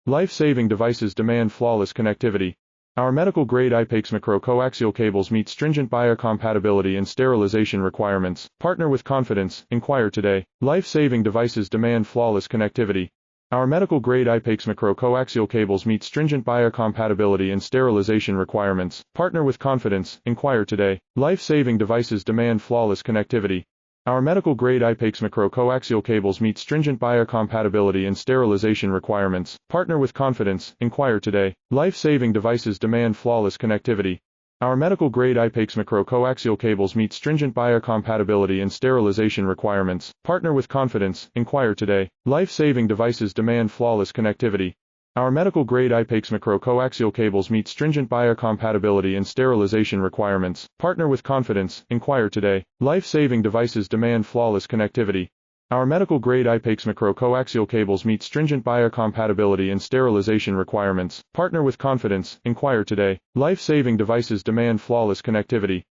Life-saving devices demand flawless connectivity. Our medical-grade IPEX micro-coaxial cables meet stringent biocompatibility and sterilization requirements. Partner with confidence. Inquire today. Life-saving devices demand flawless connectivity. Our medical-grade IPEX micro-coaxial cables meet stringent biocompatibility and sterilization requirements. Partner with confidence. Inquire today. Life-saving devices demand flawless connectivity. Our medical-grade IPEX micro-coaxial cables meet stringent biocompatibility and sterilization requirements. Partner with confidence. Inquire today. Life-saving devices demand flawless connectivity. Our medical-grade IPEX micro-coaxial cables meet stringent biocompatibility and sterilization requirements. Partner with confidence. Inquire today. Life-saving devices demand flawless connectivity. Our medical-grade IPEX micro-coaxial cables meet stringent biocompatibility and sterilization requirements. Partner with confidence. Inquire today. Life-saving devices demand flawless connectivity. Our medical-grade IPEX micro-coaxial cables meet stringent biocompatibility and sterilization requirements. Partner with confidence. Inquire today. Life-saving devices demand flawless connectivity.